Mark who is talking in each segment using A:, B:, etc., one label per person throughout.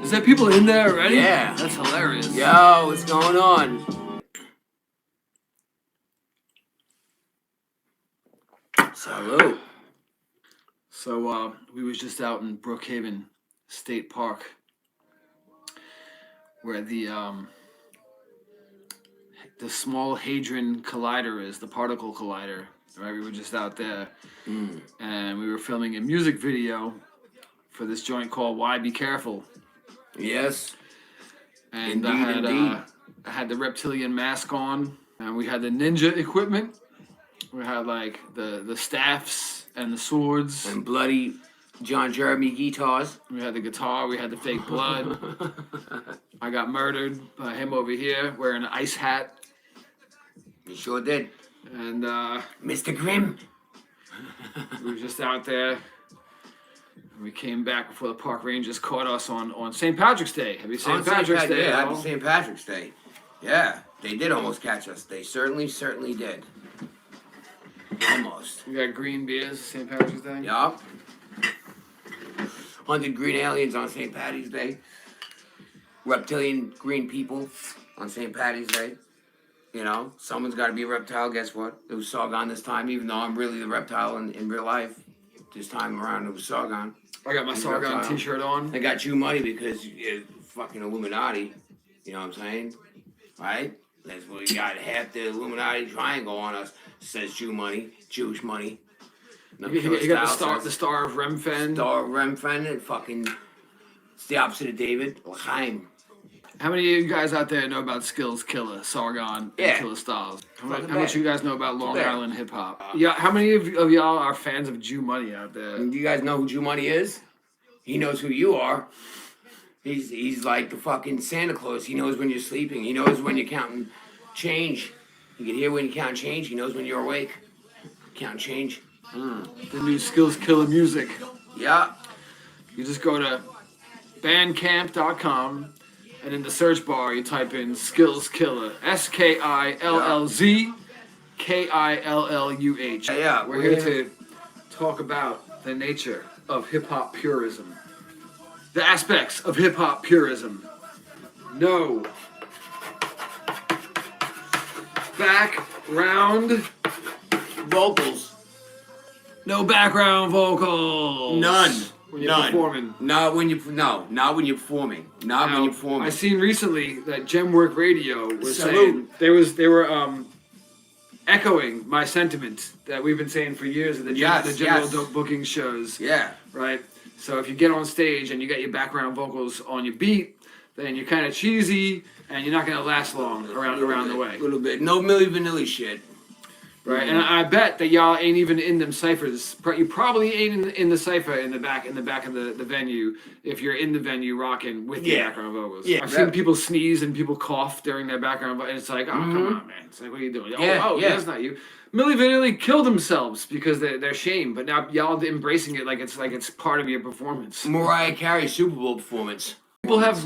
A: Is there people in there already?
B: Yeah.
A: That's hilarious.
B: Yo, what's going on? Salute.
A: So, we was just out in Brookhaven State Park where the Small Hadron Collider is, the particle collider. Right, we were just out there, and we were filming a music video for this joint called "Why Be Careful."
B: Yes.
A: And
B: Indeed.
A: I had the reptilian mask on, and we had the ninja equipment. We had like the staffs and the swords
B: And bloody John Jeremy guitars.
A: We had the guitar. We had the fake blood. I got murdered by him over here wearing an ice hat.
B: You sure did.
A: And
B: Mr. Grimm.
A: we were just out there. And we came back before the park rangers caught us on St. Patrick's Day. Happy St. Patrick's Day.
B: Yeah, happy St. Patrick's Day. Yeah, they did almost catch us. They certainly did. Almost.
A: We got green beers St. Patrick's Day.
B: Yup. 100 green aliens on St. Patty's Day. Reptilian green people on St. Patty's Day. You know, someone's got to be a reptile. Guess what? It was Sargon this time, even though I'm really the reptile in real life. This time around, it was Sargon.
A: I got my Sargon t-shirt on.
B: I got you money because you're fucking Illuminati. You know what I'm saying? Right? That's what we got. Half the Illuminati triangle on us says Jew money, Jewish money.
A: You got the star of Remphan.
B: Star of Remphan and fucking... It's the opposite of David. L'chaim.
A: How many of you guys out there know about SkillzKilluh, Sargon, and Killuh Stalz? How much you guys know about Long Island hip hop? Yeah, how many of y'all are fans of Jew Money out there?
B: Do you guys know who Jew Money is? He knows who you are. He's like the fucking Santa Claus. He knows when you're sleeping. He knows when you're counting change. You can hear when you count change. He knows when you're awake. Count change.
A: The new SkillzKilluh music.
B: Yeah.
A: You just go to bandcamp.com. And in the search bar, you type in SkillzKilluh. SkillzKilluh.
B: Yeah,
A: We're here to talk about the nature of hip-hop purism. The aspects of hip-hop purism. No background
B: vocals.
A: No background vocals.
B: None.
A: When you're performing.
B: Not when you're performing.
A: I seen recently that Gemwork Radio was saying they were echoing my sentiment that we've been saying for years at the general booking shows.
B: Yeah.
A: Right? So if you get on stage and you got your background vocals on your beat, then you're kind of cheesy and you're not going to last long around the way.
B: A little bit. No Milli Vanilli shit.
A: Right, and I bet that y'all ain't even in them ciphers. You probably ain't in the cipher in the back of the venue if you're in the venue rocking with the background vocals. Yeah, I've seen people sneeze and people cough during their background vocals, and it's like, oh come on, man! It's like, what are you doing? Yeah, that's not you. Milli Vanilli killed themselves because they're shamed, but now y'all embracing it like it's part of your performance.
B: Mariah Carey's Super Bowl performance.
A: People have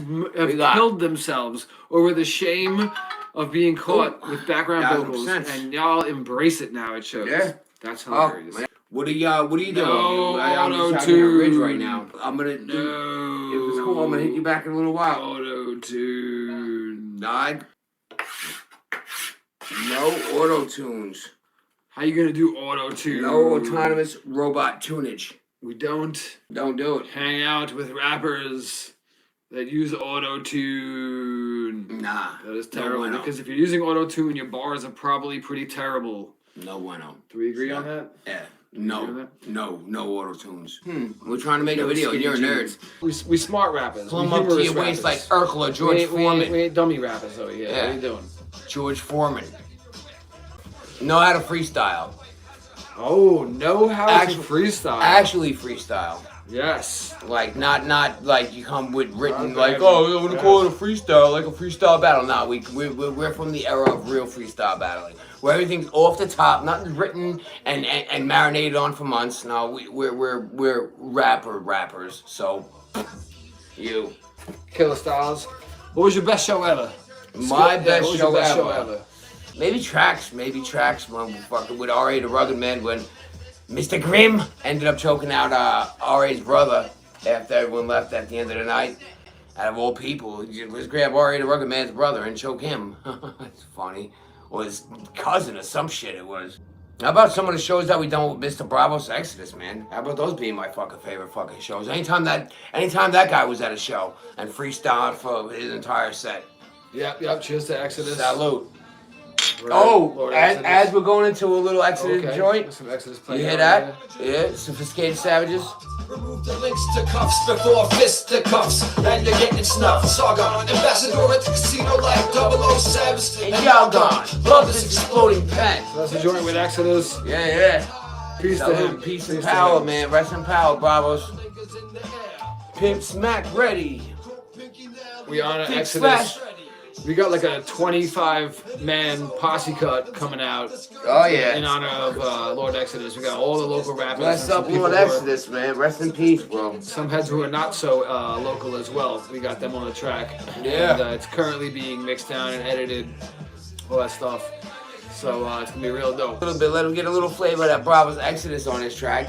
A: killed themselves over the shame of being caught with background vocals, and y'all embrace it now. It shows. Yeah, that's hilarious.
B: What are you doing?
A: No
B: I'm just having a ridge right now. I'm gonna if it's cool, I'm gonna hit you back in a little while.
A: Auto-tune.
B: Died. No auto-tunes.
A: How you gonna do auto-tune?
B: No autonomous robot tunage.
A: We don't
B: do it.
A: Hang out with rappers that use auto-tune.
B: Nah.
A: That is terrible. No because if you're using auto-tune, your bars are probably pretty terrible.
B: No bueno.
A: Do we agree on that?
B: Yeah. No auto-tunes. We're trying to make a video and you're a nerd.
A: We smart rappers.
B: Plumb up to your waist like Urkel, George Foreman.
A: We ain't dummy rappers over here. Yeah. What are you doing?
B: George Foreman. Know how to freestyle.
A: Oh, know how to freestyle.
B: Actually freestyle.
A: Yes.
B: Like not like you come with written like, oh, I'm gonna call it a freestyle, like a freestyle battle. Nah, we're from the era of real freestyle battling, where everything's off the top, nothing's written and marinated on for months. No, we're rappers. So you.
A: Killuh Stalz. What was your best show ever?
B: My best show ever. Maybe tracks, motherfucker, with R.A. the Rugged Man when Mr. Grimm ended up choking out R.A.'s brother after everyone left at the end of the night. out of all people, let's grab R.A. the Rugged Man's brother and choke him. That's funny. Or his cousin or some shit it was. How about some of the shows that we done with Mr. Bravo's Exodus, man? How about those being my fucking favorite fucking shows? Anytime that guy was at a show and freestyling for his entire set.
A: Yep. Cheers to Exodus.
B: Salute.
A: Right.
B: As we're going into a little Exodus joint,
A: some Exodus
B: you hear that? Yeah, Sophisticated Savages.
C: Remove the links to cuffs before fisticuffs, and you're getting snuffed. Sargon, ambassador at the casino like 007.
B: And y'all gone. Love this exploding pen.
A: So that's the joint with Exodus.
B: Yeah.
A: Peace to him.
B: Peace and power, man. Rest in power, Bravos. Pimp Smack ready.
A: We honor
B: Pimp
A: Exodus.
B: Smash.
A: We got like a 25-man posse cut coming out.
B: Oh, yeah.
A: In honor of Lord Exodus. We got all the local rappers.
B: Bless up Lord Exodus, man. Rest in peace, bro.
A: Some heads who are not so local as well. We got them on the track.
B: Yeah.
A: And it's currently being mixed down and edited. All that stuff. So it's going to be real dope.
B: A little bit. Let him get a little flavor of that Bravos Exodus on this track.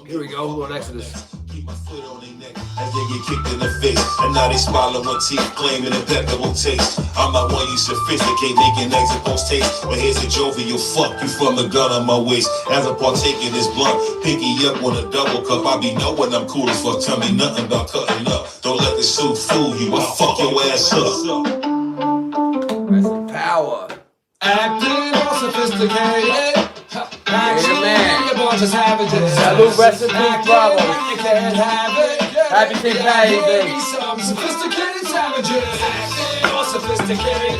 A: Here we go. Lord Exodus.
C: Keep my foot on their neck and then get kicked in the face. And now they smiling with teeth, claiming impeccable taste. I'm not one you sophisticate, making eggs and post taste. But here's a jovial fuck you from the gun on my waist. As I partake in this blunt, pinky up on a double cup. I be knowing I'm cool as fuck. Tell me nothing about cutting up. Don't let the suit fool you. I fuck your ass up.
B: Rest in power.
C: Acting all sophisticated.
B: Salute, rest in peace, Bravo. Happy St. Patty's Day.
C: Some sophisticated savages. Acting all sophisticated.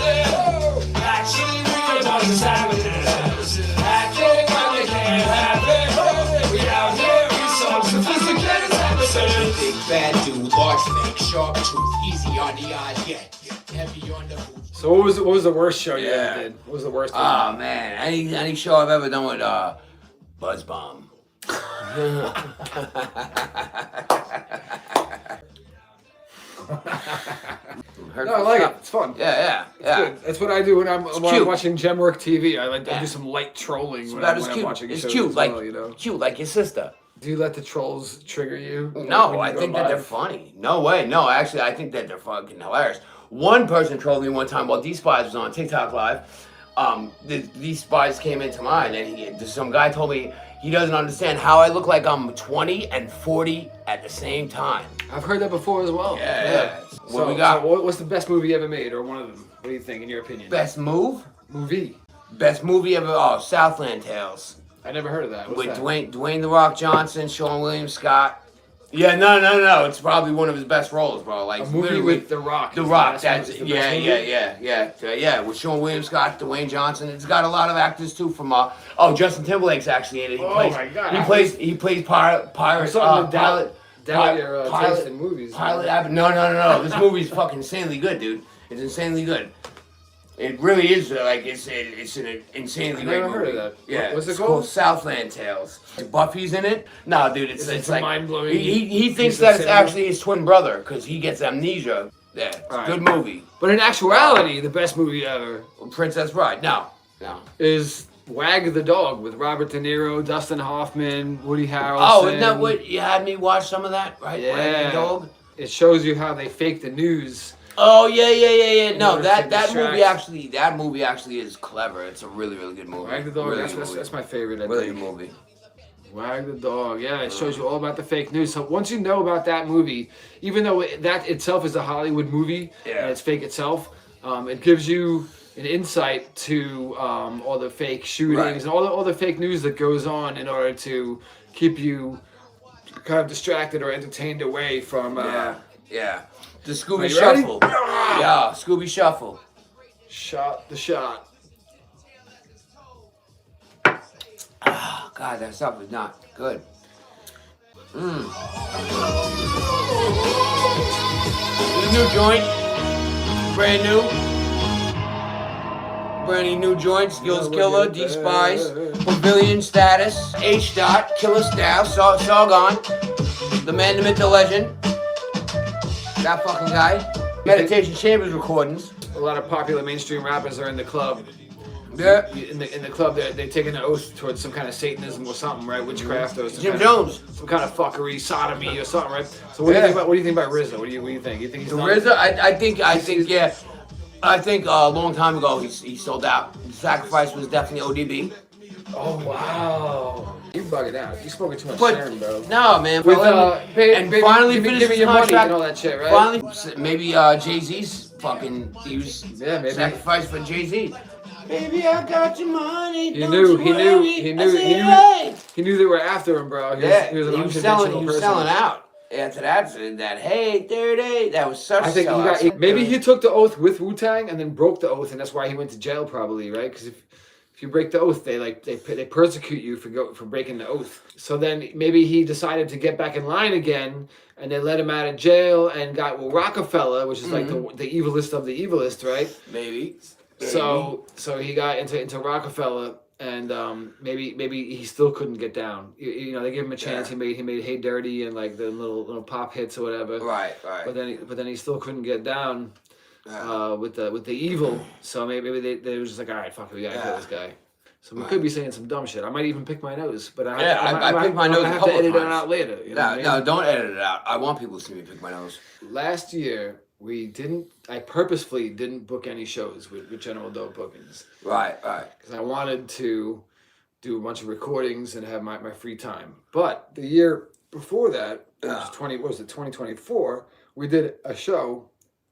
C: Actually, we're a bunch of savages. Acting like they can't have it. We out here, we some sophisticated savages.
D: Big bad dude, large fake, sharp tooth, easy on the eyes, yet heavy on the boots.
A: So what was the worst show you ever did? What was the worst one?
B: Oh, man. Any show I've ever done with Buzz Bomb.
A: No, I like it. It's fun.
B: Yeah.
A: Good. That's what I do when I'm
B: cute.
A: watching Gemwork TV. I do some light trolling when I'm watching
B: It's
A: shows
B: cute,
A: as
B: like
A: well, you know?
B: cute, like your sister.
A: Do you let the trolls trigger you?
B: No,
A: when you
B: I
A: go
B: think that they're
A: live?
B: funny. No way. No, actually, I think that they're fucking hilarious. One person trolled me one time while D-Spies was on TikTok Live. These spies came into mine, and some guy told me he doesn't understand how I look like I'm 20 and 40 at the same time.
A: I've heard that before as well.
B: Yeah.
A: So,
B: we got?
A: What's the best movie ever made, or one of them? What do you think, in your opinion?
B: Best movie ever. Oh, Southland Tales.
A: I never heard of that. What's
B: With
A: that?
B: Dwayne The Rock Johnson, Sean William Scott. Yeah, no. It's probably one of his best roles, bro. Like
A: A movie
B: literally,
A: with The Rock.
B: The
A: is
B: Rock.
A: best-
B: That's
A: is the best movie?
B: yeah. With Sean William Scott, Dwayne Johnson. It's got a lot of actors too from Justin Timberlake's actually in it.
A: My God.
B: He plays pirate. Pilot.
A: Taste in movies.
B: No. This movie's fucking insanely good, dude. It's insanely good. It really is it's an insanely great
A: never
B: movie.
A: heard of that.
B: Yeah,
A: What's it
B: it's
A: called?
B: Southland Tales. Buffy's in it. No, dude, it's like
A: mind-blowing.
B: He thinks that it's actually his twin brother because he gets amnesia. Yeah, it's a good movie.
A: But in actuality, the best movie ever
B: Princess Bride. No.
A: is Wag the Dog with Robert De Niro, Dustin Hoffman, Woody Harrelson.
B: Oh, isn't that what you had me watch some of that? Right?
A: Yeah.
B: Wag the Dog.
A: It shows you how they fake the news.
B: Oh yeah. No,
A: order to
B: that
A: distract.
B: movie actually is clever. It's a really good movie.
A: Wag the Dog,
B: Really
A: that's,
B: good
A: that's,
B: movie.
A: that's my favorite, I
B: Really
A: think.
B: good movie.
A: Wag the Dog, yeah, it shows you all about the fake news. So once you know about that movie, even though that itself is a Hollywood movie, and it's fake itself, it gives you an insight to all the fake shootings and all the fake news that goes on in order to keep you kind of distracted or entertained away from...
B: Yeah. The Scooby
A: you ready?
B: Shuffle. Yeah, Scooby Shuffle.
A: Shot the shot.
B: Oh, God, that stuff is not good. This is a new joint. Brand new joint. SkillzKilluh, D-Spice, Pavilion Status, H. Killuh Stalz Sargon, the man, the myth, the legend. That fucking guy. Meditation Chambers recordings.
A: A lot of popular mainstream rappers are in the club.
B: Yeah.
A: In the club, they're taking an oath towards some kind of Satanism or something, right? Witchcraft or some
B: Jim
A: kind
B: Jones.
A: some kind of fuckery, sodomy or something, right? So what do you think about RZA? What do you think? You think he's
B: RZA? I think yeah. I think a long time ago he sold out. The Sacrifice was definitely ODB.
A: Oh wow. You bugging out. You smoking too much
B: But
A: Sharon, bro.
B: no, man.
A: With
B: finally
A: give
B: finished
A: me
B: his
A: your money
B: contract.
A: and all that shit, right?
B: Finally, maybe Jay-Z's fucking use
A: maybe.
B: Sacrifice for Jay-Z. Baby, I got your money.
A: He knew they were after him, bro. He was
B: selling out. After that hey 30, that was such.
A: I think maybe he took the oath with Wu-Tang and then broke the oath, and that's why he went to jail, probably, right? Because if you break the oath, they persecute you for breaking the oath. So then maybe he decided to get back in line again, and they let him out of jail and got Rockefeller, which is like the evilest of the evilest, right?
B: Maybe.
A: So he got into Rockefeller, and maybe he still couldn't get down. You know, they gave him a chance. He made Hey Dirty and like the little pop hits or whatever.
B: Right.
A: But then he still couldn't get down with the evil. So maybe they was just like, all right, fuck it, we gotta kill this guy. So we could be saying some dumb shit. I might even pick my nose, but I
B: pick my nose.
A: I have to edit it out later. You know
B: no, don't edit it out. I want people to see me pick my nose.
A: Last year. I purposefully didn't book any shows with General Dope bookings.
B: Right.
A: Because I wanted to do a bunch of recordings and have my free time. But the year before that, 2024, we did a show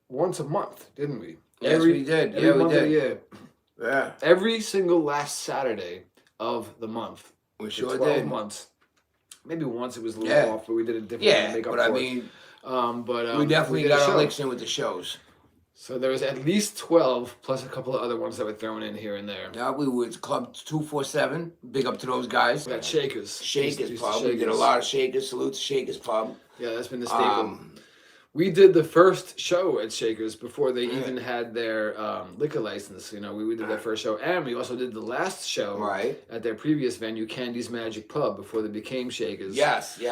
A: once a month, didn't we?
B: Yes, we did.
A: Every month
B: we did.
A: Of the year.
B: Yeah.
A: Every single last Saturday of the month.
B: We sure
A: 12
B: did.
A: months. Maybe once it was a little off, but we did it differently to make up for it.
B: We definitely got our licks in with the shows.
A: So there was at least 12 plus a couple of other ones that were thrown in here and there.
B: Yeah, we was Club 247. Big up to those guys.
A: We got Shakers.
B: Shakers Pub. We did a lot of Shakers. Salute to Shakers Pub.
A: Yeah, that's been the staple. We did the first show at Shakers before they even had their liquor license. You know, we did their first show, and we also did the last show at their previous venue, Candy's Magic Pub, before they became Shakers.
B: Yes, we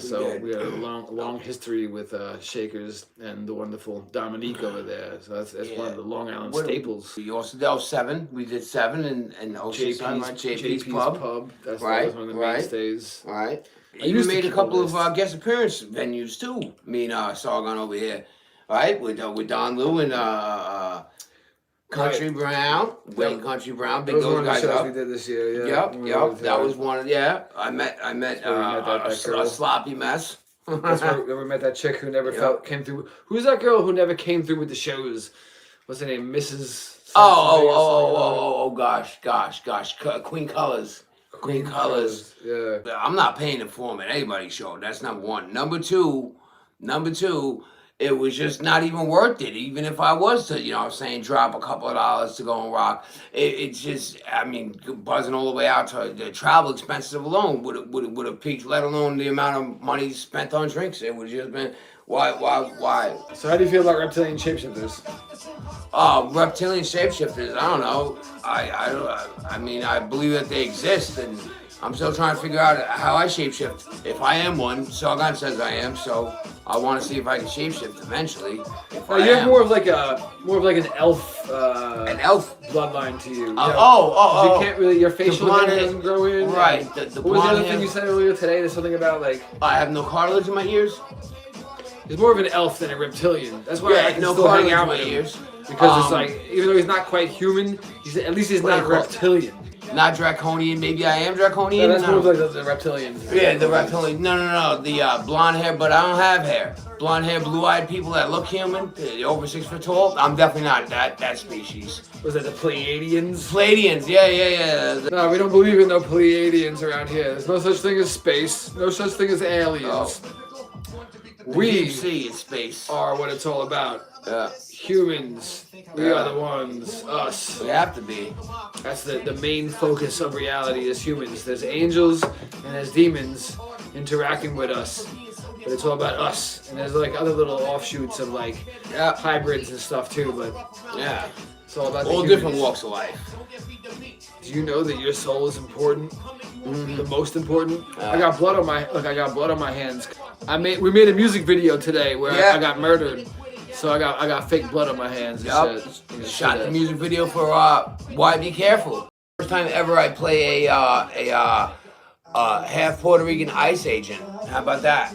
A: so
B: did.
A: we had a long history with Shakers and the wonderful Dominique over there. So that's one of the Long Island staples.
B: We also did 07. We did 7 and JP's Pub.
A: That was one of the mainstays.
B: Right. I even made a couple of guest appearance venues too. Me and Sargon over here, right? With Don Lou and Country Brown, Wayne Country Brown. Big those guys up.
A: We did this year. Yeah.
B: Yep. That was one of I met a sloppy mess.
A: That's where we met that chick who never came through. Who's that girl who never came through with the shows? What's her name? Mrs.
B: Gosh. Queen Colors. Queen Colors.
A: Yeah.
B: I'm not paying to perform at anybody's show. That's number one. Number two, it was just not even worth it. Even if I was to, drop a couple of dollars to go and rock, it's just, buzzing all the way out to the travel expenses alone would have peaked, let alone the amount of money spent on drinks. It would have just been, why?
A: So how do you feel about reptilian shapeshifters?
B: Reptilian shapeshifters, I don't know. I believe that they exist, and I'm still trying to figure out how I shapeshift. If I am one, Sargon says I am, so I want to see if I can shapeshift eventually.
A: You have more of like an elf.
B: An elf
A: bloodline to you.
B: You
A: can't really. Your facial hair doesn't grow in.
B: Right.
A: What was the other thing you said earlier today? There's something about like.
B: I have no cartilage in my ears.
A: He's more of an elf than a reptilian. That's why I can still hang out with him. Because it's like, even though he's not quite human, at least he's not reptilian.
B: Not draconian. Maybe I am draconian.
A: No, that's more like the reptilian.
B: Yeah, the reptilian. No. The blonde hair, but I don't have hair. Blonde hair, blue-eyed people that look human, over 6 foot tall. I'm definitely not that species.
A: Was that the Pleiadians?
B: Pleiadians, yeah.
A: No, we don't believe in no Pleiadians around here. There's no such thing as space. No such thing as aliens.
B: We see in space
A: are what it's all about. Humans. We are the ones. Us.
B: We have to be.
A: That's the main focus of reality as humans. There's angels and there's demons interacting with us. But it's all about us. And there's like other little offshoots of like hybrids and stuff too. But it's all about
B: all different walks of life.
A: Do you know that your soul is important? Mm-hmm. The most important? I got blood on my hands. We made a music video today where I got murdered. So I got fake blood on my hands.
B: Yup. Shot the music video for Why Be Careful. First time ever I play a half Puerto Rican ICE agent. How about that?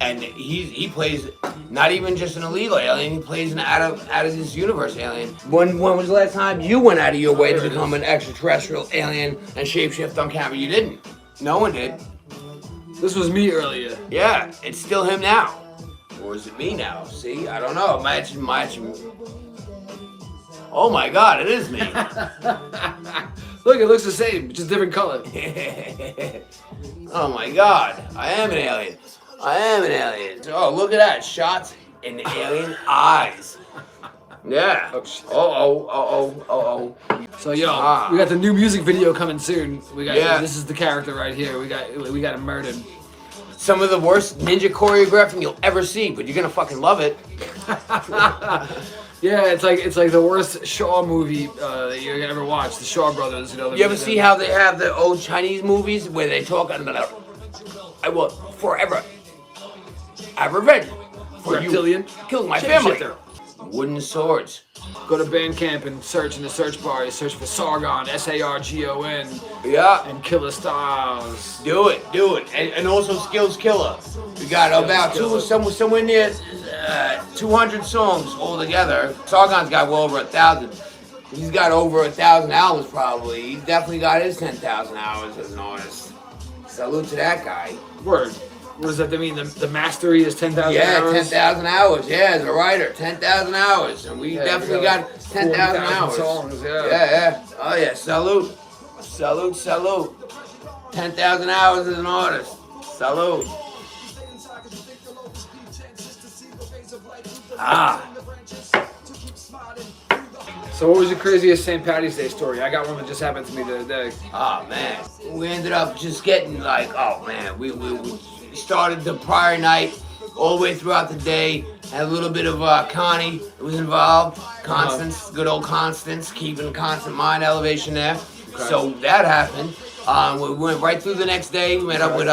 B: And he plays not even just an illegal alien. He plays an out of this universe alien. When was the last time you went out of your way to become an extraterrestrial alien and shapeshift on camera? You didn't. No one did.
A: This was me earlier.
B: Yeah, it's still him now. Or is it me now? See, I don't know. Imagine. Oh my God, it is me.
A: Look, it looks the same, just different color.
B: Oh my God, I am an alien. Oh, look at that. Shots in the alien eyes. Yeah. Oh.
A: So we got the new music video coming soon. This is the character right here. We got him murdered.
B: Some of the worst ninja choreographing you'll ever see, but you're gonna fucking love it.
A: Yeah, it's like the worst Shaw movie that you ever watched. The Shaw Brothers.
B: You ever see how they have the old Chinese movies where they talk I will forever have revenge for
A: Reptilian.
B: you killing my family.
A: Shapeshifter.
B: Wooden swords.
A: Go to Bandcamp and search in the search bar. You search for Sargon, Sargon.
B: Yeah.
A: And Killuh Stalz.
B: Do it. And also SkillzKilluh. We got about somewhere near 200 songs all together. Sargon's got well over 1,000. He's got over 1,000 albums probably. He's definitely got his 10,000 hours as an artist. Salute to that guy.
A: Word. What does that mean? The mastery is 10,000 hours?
B: Yeah, 10,000 hours. Yeah, as a writer, 10,000 hours. And we definitely got 10,000 hours.
A: Songs,
B: Yeah. Oh, yeah. Salute. 10,000 hours as an artist. Salute.
A: So what was your craziest St. Patty's Day story? I got one that just happened to me the other day.
B: Oh, man. We ended up just getting we started the prior night all the way throughout the day. Had a little bit of Connie was involved. Constance, good old Constance, keeping a constant mind elevation there. Okay. So that happened. We went right through the next day. We met up with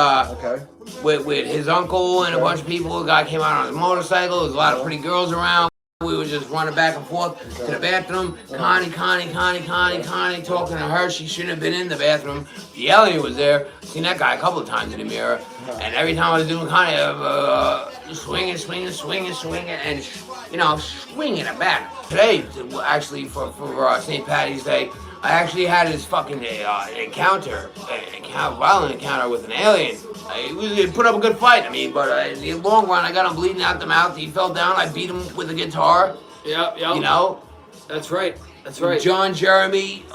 B: his uncle and a bunch of people. The guy came out on his motorcycle. There was a lot of pretty girls around. We were just running back and forth to the bathroom. Connie, talking to her. She shouldn't have been in the bathroom. The alien was there. Seen that guy a couple of times in the mirror. And every time I was doing Connie, swinging, and, swinging it back. Today, actually, for St. Patty's Day, I actually had this fucking violent encounter with an alien. He put up a good fight, but in the long run, I got him bleeding out the mouth. He fell down. I beat him with a guitar.
A: Yep.
B: You know?
A: That's right.
B: John Jeremy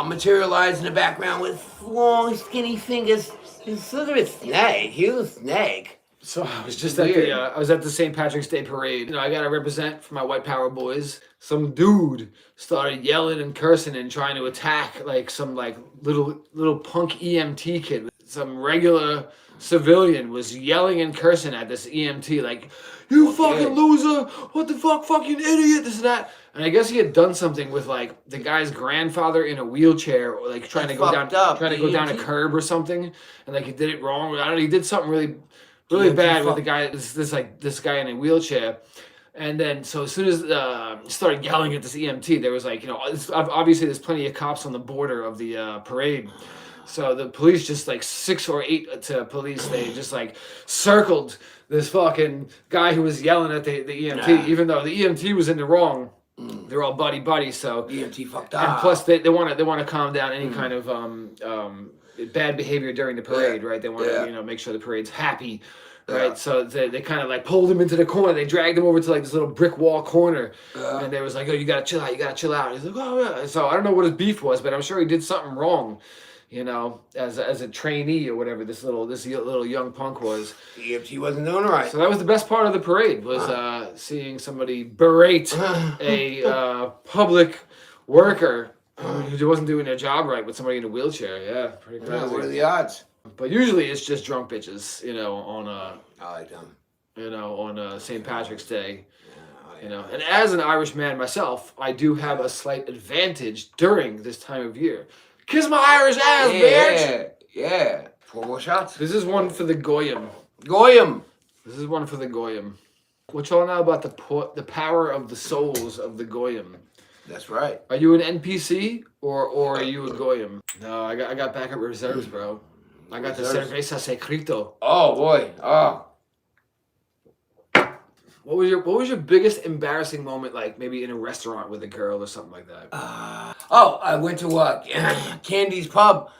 B: materialized in the background with long, skinny fingers. He's sort of a snake. He was a snake.
A: So I was just at the St. Patrick's Day parade. I got to represent for my white power boys. Some dude started yelling and cursing and trying to attack some little punk EMT kid. Some regular civilian was yelling and cursing at this EMT like, "You fucking loser! What the fuck, fucking idiot!" This and that. And I guess he had done something with the guy's grandfather in a wheelchair, or trying to go down a curb or something, and he did it wrong. I don't know. He did something really bad with the guy. This guy in a wheelchair. And then, so as soon as he started yelling at this EMT, there was obviously there's plenty of cops on the border of the parade. So the police just 6 or 8 to police, they just circled this fucking guy who was yelling at the EMT, even though the EMT was in the wrong. They're all buddy. So
B: EMT fucked up.
A: And plus they want to calm down any kind of bad behavior during the parade, right? They want to make sure the parade's happy. Right, so they kind of pulled him into the corner. They dragged him over to this little brick wall corner, and they was like, "Oh, you gotta chill out. He's like, "Oh yeah." So I don't know what his beef was, but I'm sure he did something wrong, as a trainee or whatever. This little young punk was.
B: He wasn't doing it right.
A: So that was the best part of the parade was seeing somebody berate a public worker who wasn't doing their job right with somebody in a wheelchair. Yeah, pretty crazy.
B: What are the odds?
A: But usually it's just drunk bitches, on
B: I like them.
A: On St. Patrick's Day, And as an Irish man myself, I do have a slight advantage during this time of year. Kiss my Irish ass, bitch!
B: Yeah. 4 more shots.
A: This is one for the Goyim.
B: Goyim.
A: This is one for the Goyim. What y'all know about the power of the souls of the goyim?
B: That's right.
A: Are you an NPC or are you a goyim? No, I got backup reserves, bro. I got the cerveza secreto.
B: Oh boy. Oh.
A: What was your biggest embarrassing moment, like maybe in a restaurant with a girl or something like that?
B: I went to Candy's Pub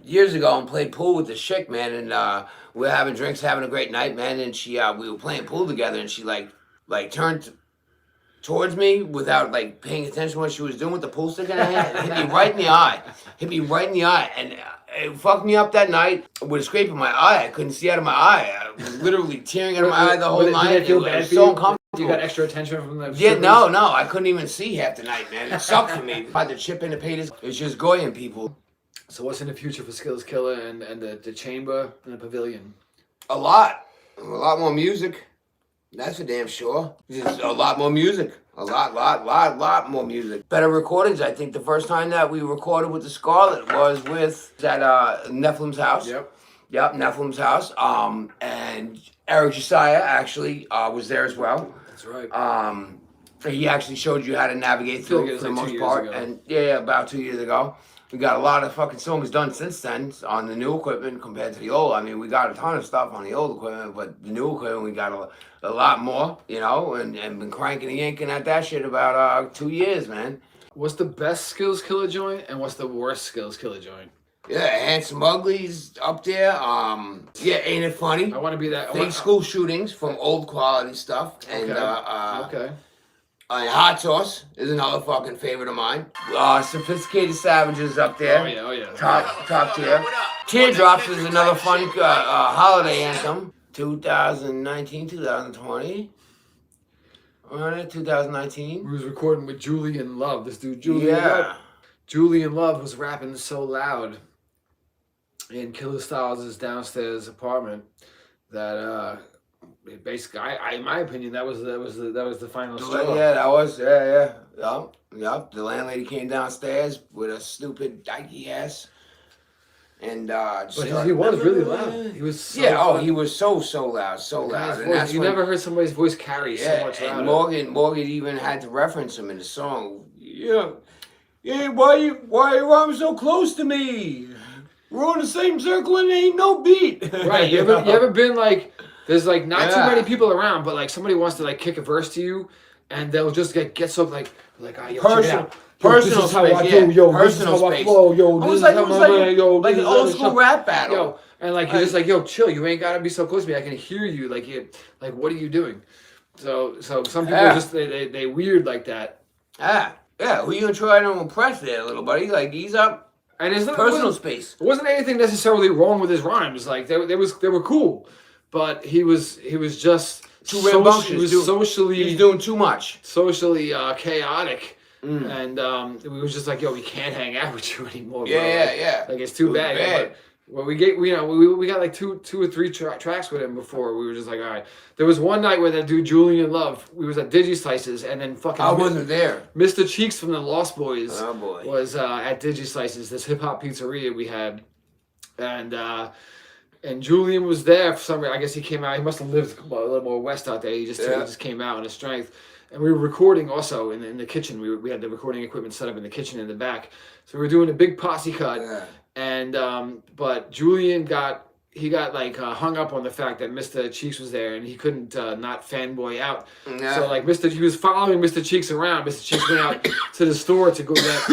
B: years ago and played pool with the chick, man, and we were having drinks, having a great night, man, and she we were playing pool together, and she like turned towards me without like paying attention to what she was doing with the pool stick in her hand. It hit me right in the eye. And it fucked me up that night with a scrape in my eye. I couldn't see out of my eye. I was literally tearing out of my eye the whole night.
A: Did it feel bad
B: was
A: for
B: so
A: you?
B: uncomfortable.
A: You got extra attention from the
B: Yeah, no, I couldn't even see half the night, man. It sucked for me. By the chip in the potatoes, it's just Goyim people.
A: So what's in the future for SkillzKilluh and the chamber and the pavilion?
B: A lot more music. That's for damn sure. Just a lot more music. A lot more music. Better recordings. I think the first time that we recorded with the Scarlet was at Nephilim's house.
A: Yep,
B: Nephilim's house. And Eric Josiah actually was there as well.
A: that's right.
B: He actually showed you how to navigate through it for the most part. And yeah, about 2 years ago. We got a lot of fucking songs done since then on the new equipment compared to the old. I mean, we got a ton of stuff on the old equipment, but the new equipment, we got a lot more, you know, and been cranking and yanking at that shit about 2 years, man.
A: What's the best SkillzKilluh joint and what's the worst SkillzKilluh joint?
B: Yeah, Handsome Ugly's up there. Yeah, Ain't It Funny?
A: I want to be that.
B: Fake school shootings from old quality stuff. And,
A: okay.
B: Hot Sauce is another fucking favorite of mine. Sophisticated Savages up there.
A: Oh yeah.
B: Top tier. Teardrops is another fun holiday anthem. 2019, 2020. 2019.
A: We was recording with Julian Love. This dude, Julian Love. Julian Love was rapping so loud in Killuh Stalz's downstairs apartment that basically, in my opinion, that was the final straw.
B: Yeah, that was Yup. The landlady came downstairs with a stupid dykey ass, and
A: but he was really loud. He was
B: he was so loud,
A: And that's you never heard somebody's voice carry so much louder.
B: And Morgan even had to reference him in the song. Yeah, why you rhyme so close to me? We're on the same circle and ain't no beat.
A: Right? You ever been like? There's like not too many people around, but like somebody wants to like kick a verse to you, and they'll just get so like
B: personal space. Personal space. It was like an old school rap battle.
A: Yo, and like you're just like, yo, chill. You ain't gotta be so close to me. I can hear you. Like what are you doing? So some people just they weird like that.
B: Yeah. Who you gonna try to impress there, little buddy? Like ease up.
A: And it's not
B: personal space.
A: There wasn't anything necessarily wrong with his rhymes. Like they were cool. But he was just
B: too rambunctious.
A: He was socially.
B: He was doing too much.
A: Socially chaotic, and we was just like, yo, we can't hang out with you anymore. Bro.
B: Yeah.
A: Like it's too bad. But we got like two or three tracks with him before. We were just like, all right. There was one night where that dude Julian Love, we was at DigiSlices, and then fucking
B: I wasn't there.
A: Mr. Cheeks from the Lost Boys
B: was
A: at DigiSlices, this hip hop pizzeria we had, and Julian was there for some reason. I guess he came out. He must have lived a little more west out there. He just came out in his strength. And we were recording also in the kitchen. We had the recording equipment set up in the kitchen in the back. So we were doing a big posse cut. Yeah. And but Julian got like hung up on the fact that Mr. Cheeks was there, and he couldn't not fanboy out. Yeah. So like he was following Mr. Cheeks around. Mr. Cheeks went out to the store to go get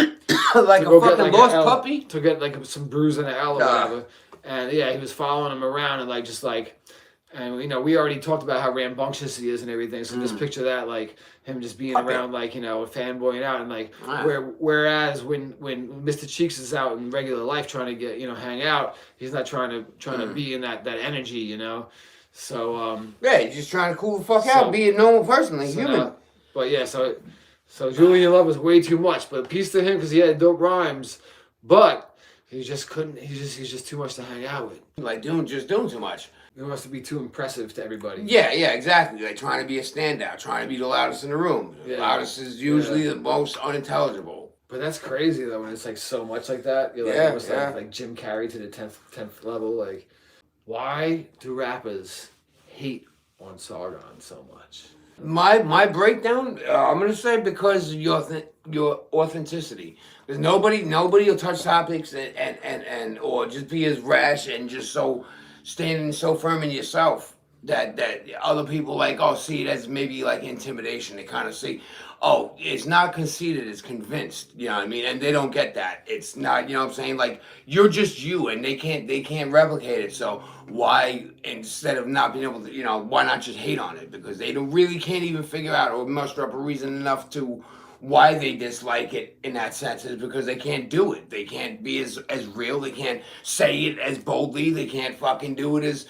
B: like a fucking lost puppy
A: to get like some bruise and an L or whatever. And yeah, he was following him around and and we already talked about how rambunctious he is and everything. So just picture that, like him just being around, like fanboying out, and like whereas when Mr. Cheeks is out in regular life trying to get hang out, he's not trying to be in that energy, So
B: he's just trying to cool the fuck out, be a normal person, like human.
A: But yeah, so Julian Love was way too much, but peace to him because he had dope rhymes, but. He just couldn't. He's just too much to hang out with.
B: Like doing too much.
A: He wants to be too impressive to everybody.
B: Yeah, exactly. Like trying to be a standout, trying to be the loudest in the room. The loudest is usually the most unintelligible.
A: But that's crazy though when it's like so much like that. You're like almost like Jim Carrey to the 10th level. Like, why do rappers hate on Sargon so much?
B: My breakdown, I'm gonna say because your authenticity. Because nobody will touch topics and or just be as rash and just so standing so firm in yourself that other people like, oh, see it as maybe like intimidation. They kind of see, oh, it's not conceited, it's convinced. You know what I mean? And they don't get that. It's not, you know what I'm saying? Like, you're just you, and they can't replicate it. So why, instead of not being able to, you know, why not just hate on it? Because they really can't even figure out or muster up a reason enough to why they dislike it in that sense is because they can't do it. They can't be as real. They can't say it as boldly. They can't fucking do it as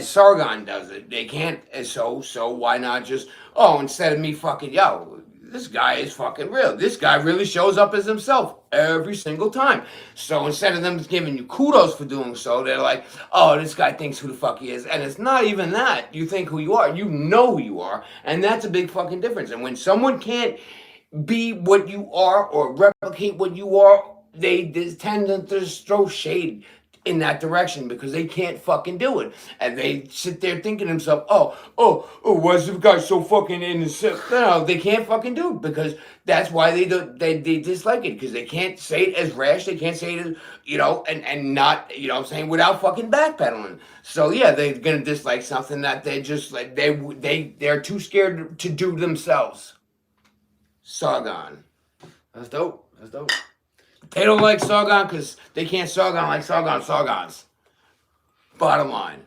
B: Sargon does it. They can't. So why not just, oh, instead of me fucking, yo, this guy is fucking real. This guy really shows up as himself every single time. So instead of them giving you kudos for doing so, they're like, oh, this guy thinks who the fuck he is. And it's not even that. You think who you are. You know who you are. And that's a big fucking difference. And when someone can't be what you are or replicate what you are, they tend to just throw shade in that direction because they can't fucking do it. And they sit there thinking to themselves, oh, why is this guy so fucking innocent? No, they can't fucking do it because that's why they dislike it, because they can't say it as rash, they can't say it as, you know, and not, you know what I'm saying, without fucking backpedaling. So yeah, they're gonna dislike something that they just like, they're too scared to do themselves. Sargon.
A: That's dope. That's dope.
B: They don't like Sargon because they can't Sargon like Sargons. Bottom line.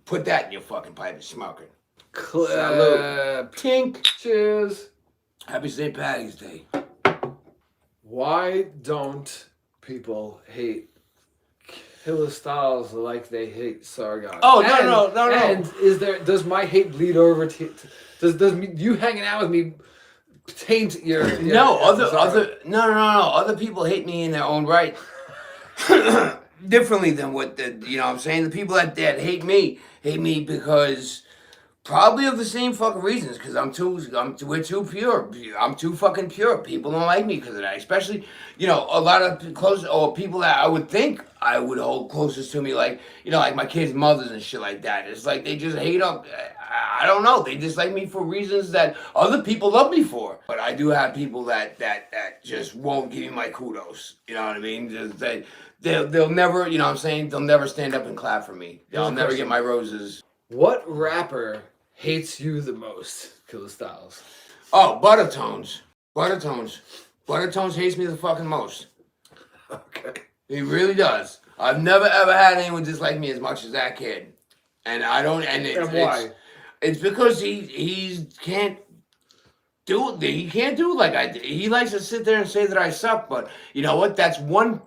B: Put that in your fucking pipe and smoke it. Salute.
A: Tink. Cheers.
B: Happy St. Patty's Day.
A: Why don't people hate Killuh Stalz like they hate Sargon?
B: Oh, no.
A: And does my hate bleed over to does you hanging out with me taint your
B: other people hate me in their own right differently than what you know what I'm saying. The people that hate me because probably of the same fucking reasons, because we're too pure. I'm too fucking pure. People don't like me because of that, especially, you know, a lot of close or people that I would think I would hold closest to me, like, you know, like my kids' mothers and shit like that. It's like they just hate up. I don't know. They dislike me for reasons that other people love me for. But I do have people that just won't give me my kudos. You know what I mean? Just they'll never, you know what I'm saying? They'll never stand up and clap for me. They'll never get my roses.
A: What rapper hates you the most, Killuh Stalz?
B: Oh, Buttertones. Buttertones hates me the fucking most.
A: Okay.
B: He really does. I've never ever had anyone dislike me as much as that kid. And I don't, and
A: why?
B: It's because he can't do it. He can't do it like I did. He likes to sit there and say that I suck, but you know what? That's one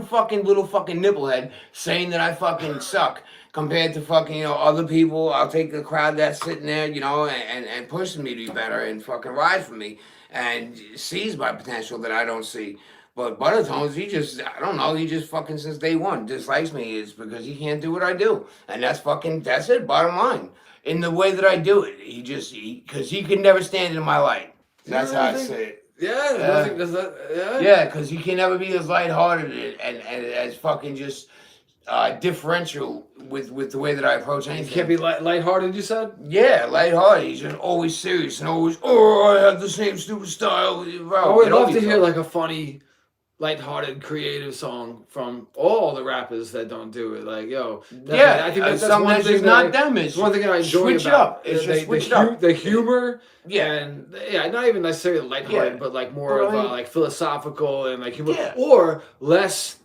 B: fucking little fucking nipplehead saying that I fucking suck compared to fucking, you know, other people. I'll take the crowd that's sitting there, you know, and pushing me to be better and fucking ride for me and sees my potential that I don't see. But Buttertones, he just fucking since day one dislikes me is because he can't do what I do. And that's it, bottom line. In the way that I do it, because he can never stand in my light. That's how I say it.
A: Yeah,
B: Yeah, because he can never be as lighthearted and as fucking just differential with the way that I approach anything.
A: He can't be lighthearted, you said?
B: Yeah, lighthearted. He's just always serious and always, I have the same stupid style. Bro,
A: I would love to hear like a funny, lighthearted, creative song from all the rappers that don't do it. Like, yo,
B: I think that's one thing not them. It's
A: one thing that I enjoy
B: switch
A: about
B: up. It's just switch up.
A: The humor,
B: and
A: not even necessarily lighthearted, but like more of like philosophical and like humor,
B: Yeah.
A: or less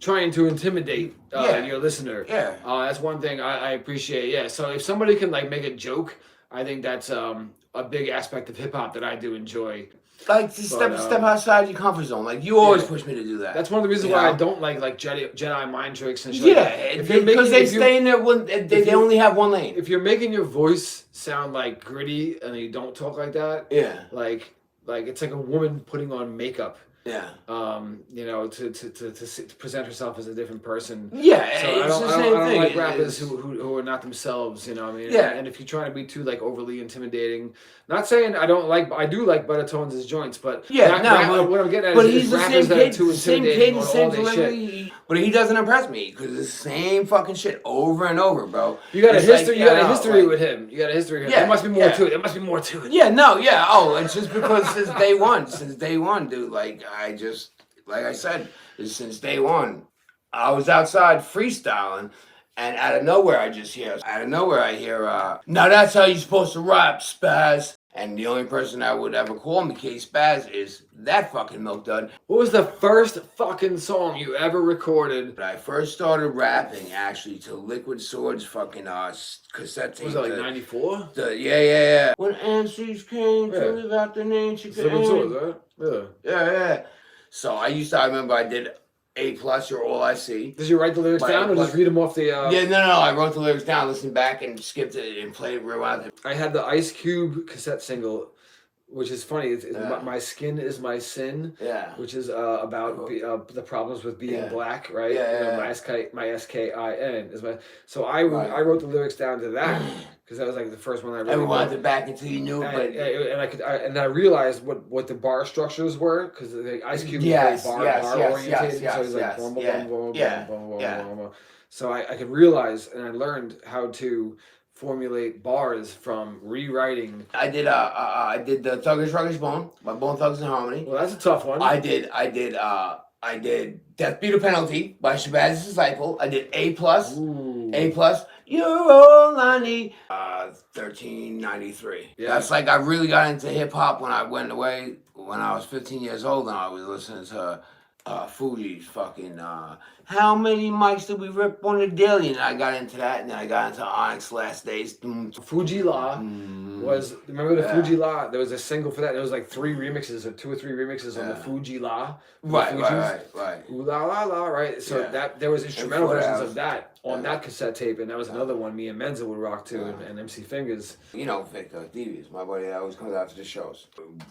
A: trying to intimidate your listener.
B: Yeah,
A: that's one thing I appreciate. Yeah, so if somebody can like make a joke, I think that's a big aspect of hip hop that I do enjoy.
B: Like to step outside your comfort zone. Like you always push me to do that.
A: That's one of the reasons why I don't like Jedi mind tricks and shit.
B: Yeah, because they stay in there. They only have one lane.
A: If you're making your voice sound like gritty and you don't talk like that, like it's like a woman putting on makeup.
B: Yeah.
A: You know, to present herself as a different person.
B: Yeah,
A: So
B: it's the same
A: I don't
B: thing.
A: like rappers who are not themselves, you know what I mean?
B: Yeah.
A: And if you're trying to be too like overly intimidating, not saying I do like Butter Tones' joints, but what I'm getting at
B: but
A: is
B: he's the
A: rappers
B: same
A: that are
B: kid,
A: too
B: same
A: intimidating
B: kid,
A: on
B: same
A: all their shit.
B: delivery. But he doesn't impress me because it's the same fucking shit over and over, bro.
A: You got a
B: It's
A: history.
B: like,
A: You got a
B: no,
A: history
B: like-
A: with him. You got a history with him.
B: Yeah,
A: There must be more
B: yeah.
A: to it. There must be more to it.
B: Yeah, no, yeah. Oh, it's just because since day one, dude. Like I said, since day one, I was outside freestyling, and out of nowhere, I hear, now that's how you're supposed to rap, Spaz. And the only person that would ever call me K Spaz is that fucking milk dud.
A: What was the first fucking song you ever recorded?
B: But I first started rapping actually to Liquid Swords fucking cassette tape.
A: Was that like 94?
B: Yeah. When MCs came to live out the name, she
A: Liquid Swords, right? Really?
B: Yeah. So I remember I did A+, You're All I See.
A: Did you write the lyrics down or just read them off the...
B: Yeah, no, I wrote the lyrics down, listened back, and skipped it and played it, rewound it.
A: I had the Ice Cube cassette single, which is funny. It's My Skin Is My Sin, which is about the problems with being black, right?
B: Yeah.
A: My SKIN is my... So I wrote the lyrics down to that, because that was like the first one I really
B: And rewound it back until you knew it.
A: And I realized what the bar structures were, because the Ice Cube was very bar orientated, so he's like boom, boom, boom. So I could realize, and I learned how to formulate bars from rewriting.
B: I did the Thuggish Ruggish Bone by Bone Thugs and Harmony.
A: Well, that's a tough one.
B: I did Death Beat a Penalty by Shabazz Disciple. I did A+. A+. You're all I need. 1393.
A: Yeah.
B: That's like I really got into hip hop when I went away when I was 15 years old and I was listening to Fuji's fucking how many mics did we rip on the daily? And I got into that, and then I got into Onyx Last Days.
A: Fuji La was, remember the Fuji La? There was a single for that. There was like 2 or 3 remixes on the Fuji La.
B: Right.
A: Ooh la la la, right? So that there was instrumental versions of that on that cassette tape, and that was another one me and Menza would rock to, and MC Fingers.
B: You know, Victor Devious, my buddy that always comes after the shows.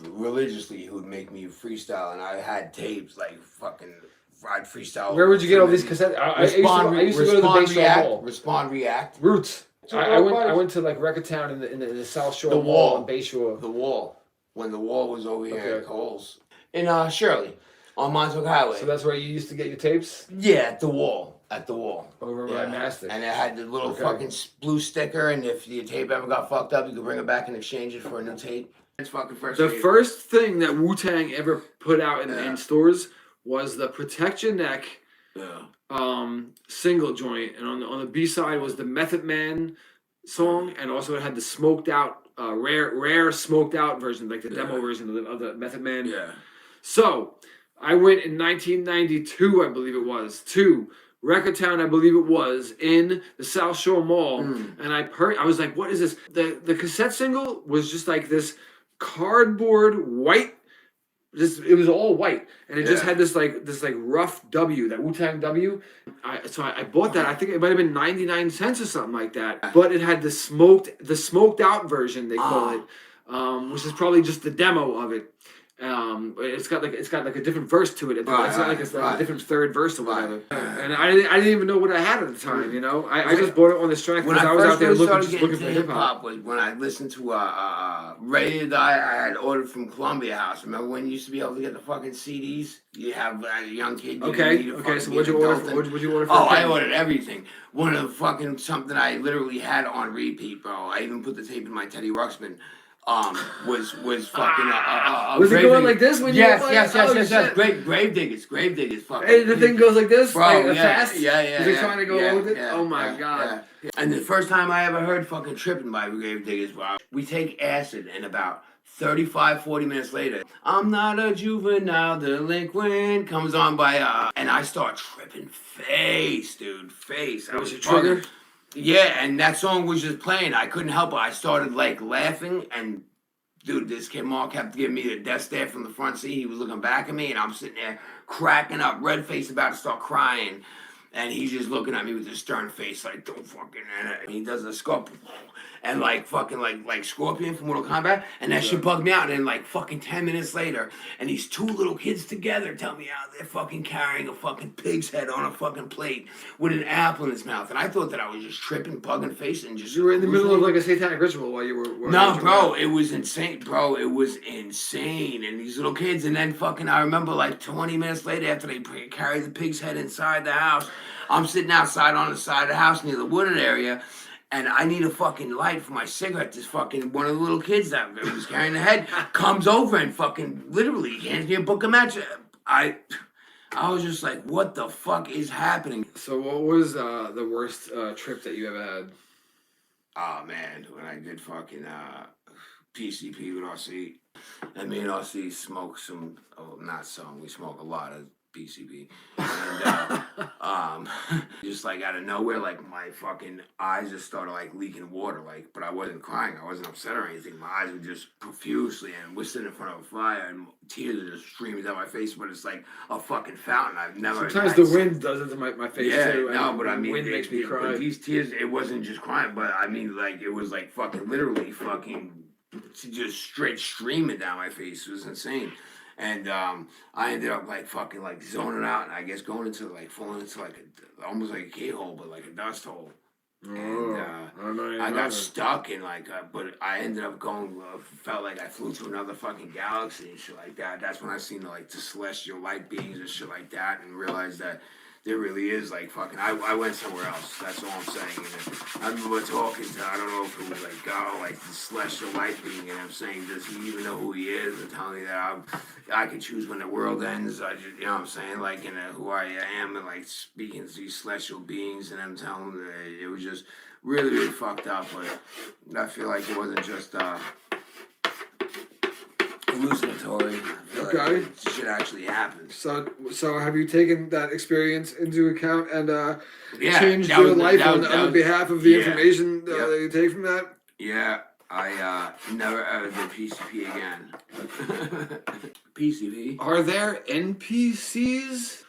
B: Religiously, he would make me freestyle, and I had tapes like fucking. I'd freestyle.
A: Where would you get all these cassettes? I used to go to the Bayshore Mall.
B: Respond, React.
A: Roots. I went to like Record Town in the South Shore Mall in Bayshore.
B: The Wall. When the Wall was over here at Coles. In Shirley. On Montauk Highway.
A: So that's where you used to get your tapes?
B: Yeah, at the Wall.
A: Over by Mastic.
B: And it had the little fucking blue sticker, and if your tape ever got fucked up, you could bring it back and exchange it for a new tape. It's fucking first.
A: The first thing that Wu-Tang ever put out in stores was the Protect Your Neck single joint, and on the B side was the Method Man song, and also it had the smoked out rare smoked out version, like the demo version of the Method Man.
B: Yeah.
A: So I went in 1992, I believe it was, to Record Town, I believe it was, in the South Shore Mall, and I was like, what is this? The cassette single was just like this cardboard white. It was all white, and it just had this rough W, that Wu-Tang W. So I bought that. I think it might have been 99 cents or something like that. But it had the smoked out version, they call it, which is probably just the demo of it. It's got like a different verse to it. It's like a different third verse or whatever. And I didn't even know what I had at the time. You know, I just bought it on the strength because I was out there looking for hip hop.
B: Was when I listened to Ready to Die. I had ordered from Columbia House. Remember when you used to be able to get the fucking CDs? You have a young kid.
A: Okay. So what'd you order? What'd you order for?
B: I ordered everything. One of the fucking something I literally had on repeat, bro. I even put the tape in my Teddy Ruxpin. Was fucking
A: was it going like this when you were playing?
B: Yes. Grave diggers fucking.
A: Hey, the thing goes like this,
B: bro.
A: like fast.
B: Yeah.
A: Is he trying to go with it? Oh my god.
B: Yeah. And the first time I ever heard fucking Tripping by Grave Diggers, bro. We take acid and about 35-40 minutes later, I'm not a juvenile delinquent comes on by and I start tripping face.
A: That was your trigger?
B: Yeah, and that song was just playing. I couldn't help it. I started like laughing, and dude, this kid Mark kept giving me the death stare from the front seat. He was looking back at me, and I'm sitting there cracking up, red face, about to start crying. And he's just looking at me with a stern face, like, don't fucking. And he does a scope. And like fucking like Scorpion from Mortal Kombat, and that shit bugged me out. And like fucking 10 minutes later, and these two little kids together tell me how they're fucking carrying a fucking pig's head on a fucking plate with an apple in his mouth. And I thought that I was just tripping, bugging face, and just
A: you were in the middle of like a satanic ritual while you were.
B: No, bro, it was insane, bro. It was insane. And these little kids, and then fucking, I remember like 20 minutes later after they carried the pig's head inside the house, I'm sitting outside on the side of the house near the wooded area. And I need a fucking light for my cigarette. This fucking one of the little kids that was carrying the head comes over and fucking literally hands me a book of match. I was just like, what the fuck is happening?
A: So what was the worst trip that you ever had?
B: Oh man, when I did fucking PCP with RC, and me and RC smoked some, not some, we smoke a lot of PCP, and just like out of nowhere, like my fucking eyes just started like leaking water, like, but I wasn't crying, I wasn't upset or anything. My eyes were just profusely, and we're sitting in front of a fire, and tears are just streaming down my face, but it's like a fucking fountain. I've never.
A: Sometimes the wind does it to my face too.
B: No, but I mean,
A: wind makes me cry.
B: But these tears, it wasn't just crying, but I mean, like, it was like fucking literally fucking just straight streaming down my face. It was insane. And I ended up like fucking like zoning out, and I guess going into like falling into like almost like a keyhole, but like a dust hole. And I got stuck in like, but I ended up going. Felt like I flew to another fucking galaxy and shit like that. That's when I seen like the celestial light beings and shit like that, and realized that there really is like fucking. I went somewhere else. That's all I'm saying. And I remember talking to, I don't know if it was like God or like the celestial light being, and I'm saying, does he even know who he is? And telling me that I can choose when the world ends. I just, you know what I'm saying, like, and who I am, and like speaking to these celestial beings, and I'm telling them that it was just really, really fucked up. But I feel like it wasn't just hallucinatory.
A: Okay.
B: Like shit actually happened.
A: So have you taken that experience into account and
B: Yeah,
A: changed
B: that
A: your
B: was-
A: life
B: that
A: on
B: was-
A: the behalf of the
B: yeah.
A: information that
B: Yep.
A: you take from that?
B: Yeah, I never ever did PCP again. PCP.
A: Are there NPCs?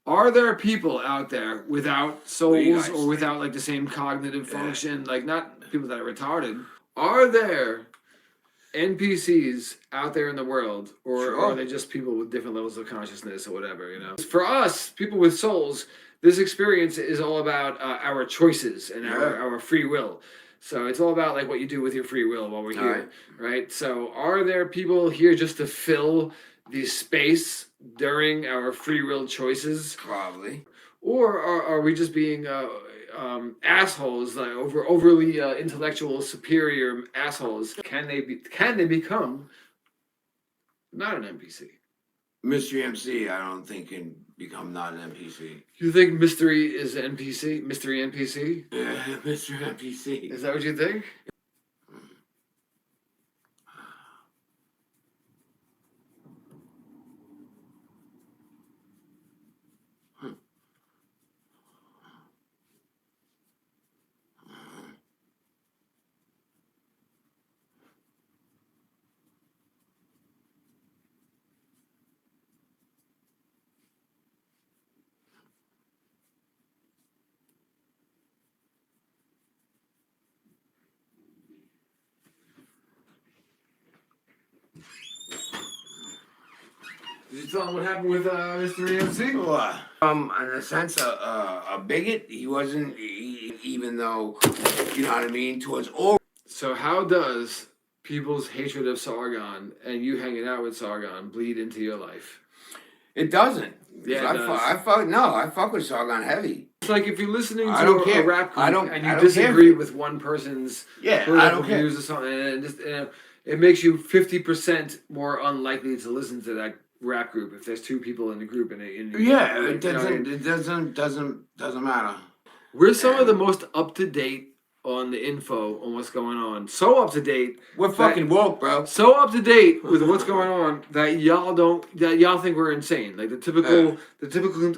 A: Are there people out there without souls or without like the same cognitive function? Like not people that are retarded. Are there NPCs out there in the world, or
B: Sure.
A: are they just people with different levels of consciousness or whatever, you know? For us, people with souls, this experience is all about our choices and our free will. So it's all about like what you do with your free will while we're here, right? So are there people here just to fill the space during our free will choices?
B: Probably.
A: Or are we just being assholes, like overly intellectual, superior assholes? Can they become not an NPC?
B: Mystery MC, I don't think can become not an NPC.
A: You think mystery is an NPC? Mystery NPC?
B: Yeah, Mr. NPC.
A: Is that what you think? Did you tell him what happened with Mystery MC?
B: In a sense, a bigot. He wasn't, even though, you know what I mean, towards all.
A: So how does people's hatred of Sargon and you hanging out with Sargon bleed into your life?
B: It doesn't.
A: Yeah, it does.
B: I fuck with Sargon heavy.
A: It's like if you're listening
B: I don't
A: to
B: care.
A: a rap group
B: I don't
A: disagree
B: care.
A: with one person's
B: Yeah,
A: political
B: I don't care.
A: views or something, and just, it makes you 50% more unlikely to listen to that rap group if there's two people in the group and
B: Yeah, it doesn't matter.
A: We're some of the most up to date on the info on what's going on. So up to date.
B: We're fucking woke, bro.
A: So up to date with what's going on that y'all think we're insane. Like the typical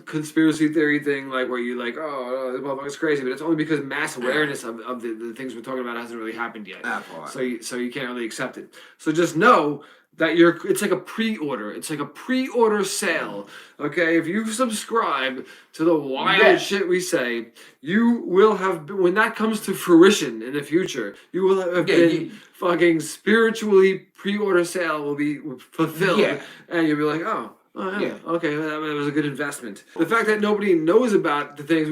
A: conspiracy theory thing, like where you like, oh, this motherfucker's crazy, but it's only because mass awareness of the things we're talking about hasn't really happened yet.
B: That part.
A: So you can't really accept it. So just know that it's like a pre-order. It's like a pre-order sale. Okay, if you subscribe to the wild shit we say, you will have, when that comes to fruition in the future, you will have been fucking spiritually pre-order sale will be fulfilled, and you'll be like, oh yeah, okay, that was a good investment. The fact that nobody knows about the things,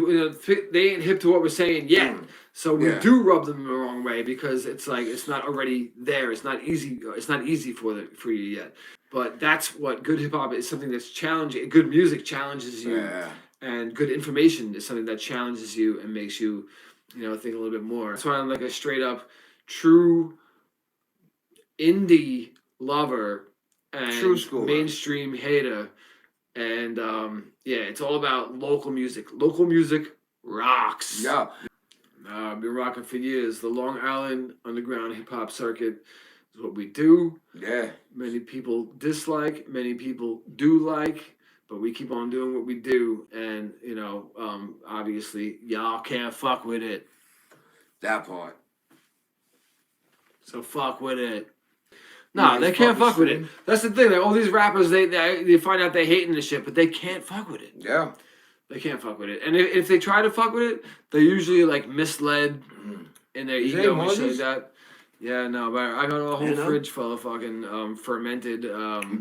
A: they ain't hip to what we're saying yet. So we do rub them the wrong way because it's like it's not already there. It's not easy. It's not easy for you yet. But that's what good hip hop is. Something that's challenging. Good music challenges you, and good information is something that challenges you and makes you, think a little bit more. That's why I'm like a straight up, true indie lover and
B: true school
A: mainstream hater. And it's all about local music. Local music rocks.
B: Yeah.
A: I've been rocking for years. The Long Island underground hip hop circuit is what we do.
B: Yeah.
A: Many people dislike, many people do like, but we keep on doing what we do. And, obviously, y'all can't fuck with it.
B: That part.
A: So fuck with it. Nah, they can't fuck with it. That's the thing. Like, all these rappers, they find out they hating this shit, but they can't fuck with it.
B: Yeah.
A: They can't fuck with it. And if they try to fuck with it, they're usually like misled in their ego and shit like that. Yeah, no, but I got a whole fridge full of fucking fermented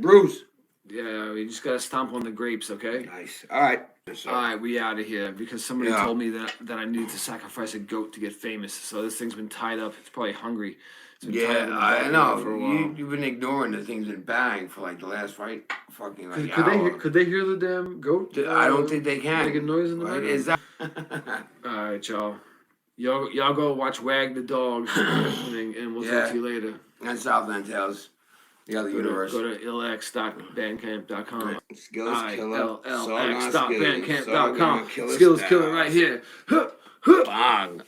B: Bruce.
A: Yeah, we just gotta stomp on the grapes, okay?
B: Nice. All right.
A: All right, we out of here because somebody told me that I needed to sacrifice a goat to get famous. So this thing's been tied up. It's probably hungry.
B: I know. For a while. You've been ignoring the things in bang for like the last fucking like hour.
A: Could they hear the damn goat?
B: I don't think they can.
A: Making noise in the background.
B: Is that?
A: All right, y'all. Y'all go watch Wag the Dog, and we'll talk to you later.
B: And Southland Tales. The other universe.
A: Go to illx.bandcamp.com.
B: SkillzKilluh.
A: illx.bandcamp.com. SkillzKilluh right here.
B: Bang.